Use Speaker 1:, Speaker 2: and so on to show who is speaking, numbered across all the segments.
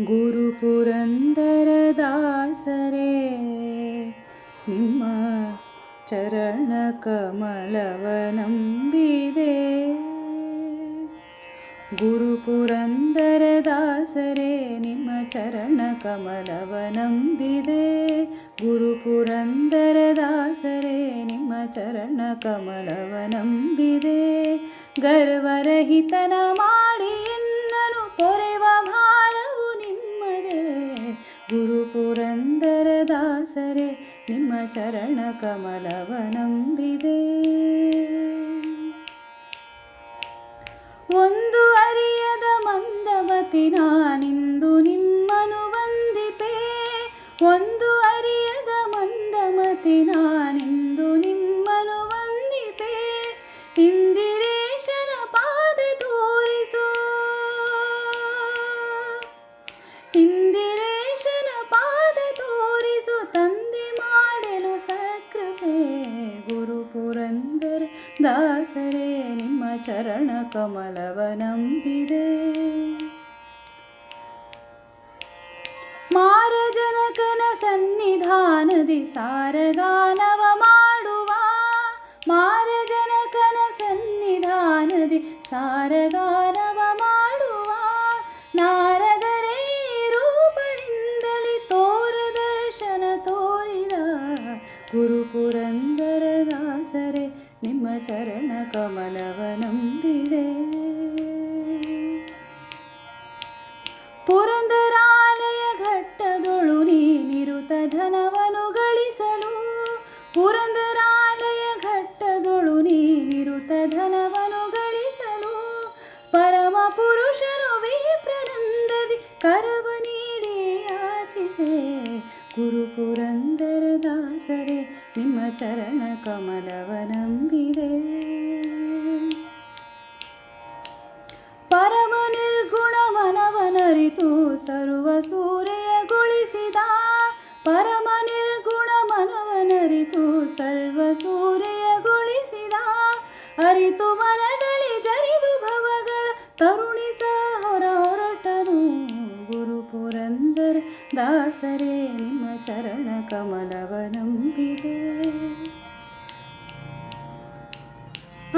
Speaker 1: ಗುರು ಪುರಂದರದಾಸರೇ ನಿಮ್ಮ ಚರಣ ಕಮಲವ ನಂಬಿದೆ. ಗುರು ಪುರಂದರದಾಸರೇ ನಿಮ್ಮ ಚರಣ ಕಮಲವ ನಂಬಿದೆ. ಗುರು ಪುರಂದರದಾಸರೇ ನಿಮ್ಮ ಚರಣ ಕಮಲವ ನಂಬಿದೆ. ಗರ್ವರಹಿತನ ಮಾಡಿ ಎನ್ನನು ಪೊರೆವ ಭಾರವು ನಿಮ್ಮದೇ. ಗುರು ಪುರಂದರದಾಸರೇ ನಿಮ್ಮ ಚರಣ ಕಮಲವ ನಂಬಿದೆ. ಒಂದು ಅರಿಯದ ಮಂದಮತಿ ನಾನಿಂದು ನಿಮ್ಮನು ವಂದಿಪೆ. ಒಂದು ಅರಿಯದ ಮಂದಮತಿ ನಾನಿಂದು ನಿಮ್ಮನು ವಂದಿಪೆ. ಇಂದಿರೇಶನ ಪಾದ ತೋರಿಸೋ, ಇಂದಿರೇಶನ ಪಾದ ತೋರಿಸೋ ತಂದೆ ಮಾಡೆನು ಸಕೃಪೆ. ಗುರು ಪುರಂದರ ದಾಸರೇ ನಿಮ್ಮ ಚರಣ ಕಮಲವ ನಂಬಿದೆ. ಮಾರಜನಕನ ಸನ್ನಿಧಾನದಿ ಸಾರಗಾನವ ಮಾಡುವ. ಮಾರಜನಕನ ಸನ್ನಿಧಾನದಿ ಸಾರಗಾನವ ಮಾಡುವ. ನಾರದರೇ ರೂಪದಿಂದಲೇ ತೋರ ದರ್ಶನ ತೋರಿದ. ಗುರು ಪುರಂದರದಾಸರೇ ನಿಮ್ಮ ಚರಣ ಕಮಲವ ನಂಬಿದೆ. ಪುರಂದರಾಲಯ ಘಟ್ಟದೊಳು ನೀನಿರುತ ಧನವನು ಗಳಿಸಲು. ಪುರಂದರಾಲಯ ಘಟ್ಟದೊಳು ನೀನಿರುತ ಧನವನು ಗಳಿಸಲು. ಪರಮ ಪುರುಷನು ವಿಪ್ರನಂದದಿ ಕರವ ನೀಡಿ ಯಾಚಿಸೆ. ಗುರು ಪುರಂದರದಾಸರೇ ನಿಮ್ಮ ಚರಣ ಕಮಲವ ನಂಬಿದೆ. ಪರಮ ನಿರ್ಗುಣ ಮನವನರಿತು ಸರ್ವ ಸೂರೆಯಗೊಳಿಸಿದ. ಪರಮ ನಿರ್ಗುಣ ಮನವನರಿತು ಸರ್ವ ಸೂರೆಯಗೊಳಿಸಿದ. ಅರಿತು ಮನದಲ್ಲಿ ಜರಿದು ಭವಗಳ ತರುಣಿಸ ಹೊರ ಹೊರಟನು. ಗುರು ಪುರಂದರ ದಾಸರೇ ನಿಮ್ಮ ಚರಣ ಕಮಲವ ನಂಬಿದೆ.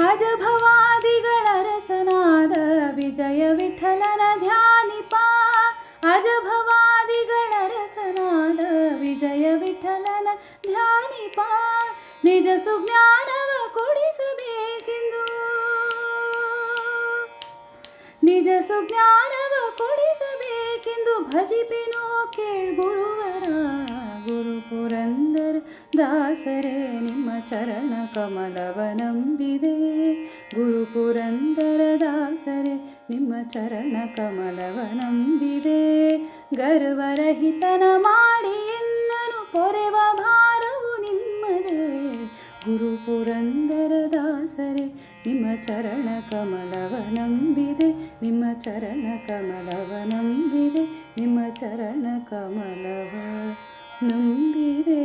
Speaker 1: ಅಜಭವಾದಿಗಳ ರಸನಾದ ವಿಜಯ ವಿಠಲನ ಧ್ಯಾನಿಪ. ಅಜಭವಾದಿಗಳ ರಸನಾದ ವಿಜಯ ವಿಠಲನ ಧ್ಯಾನಿಪ. ನಿಜ ಸುಜ್ಞಾನವ ಕೊಡಿಸಬೇಕೆಂದು, ನಿಜ ಸುಜ್ಞಾನವ ಕೊಡಿಸಬೇಕೆಂದು ಭಜಿಪೆನೋ ಕೇಳ್ಗುರುವರ. ಗುರು ಪುರಂದರ ದಾಸರೇ ನಿಮ್ಮ ಚರಣ ಕಮಲವ ನಂಬಿದೆ. ಗುರು ಪುರಂದರ ದಾಸರೇ ನಿಮ್ಮ ಚರಣ ಕಮಲವ ನಂಬಿದೆ. ಗರ್ವರಹಿತನ ಮಾಡಿ ಎನ್ನನು ಪೊರೆವ ಭಾರವು ನಿಮ್ಮದೇ. ಗುರು ಪುರಂದರ ದಾಸರೇ ನಿಮ್ಮ ಚರಣ ಕಮಲವ ನಂಬಿದೆ. ನಿಮ್ಮ ಚರಣ ಕಮಲವ ನಂಬಿದೆ. ನಿಮ್ಮ ಚರಣ ಕಮಲವ ನಂಬಿದೆ.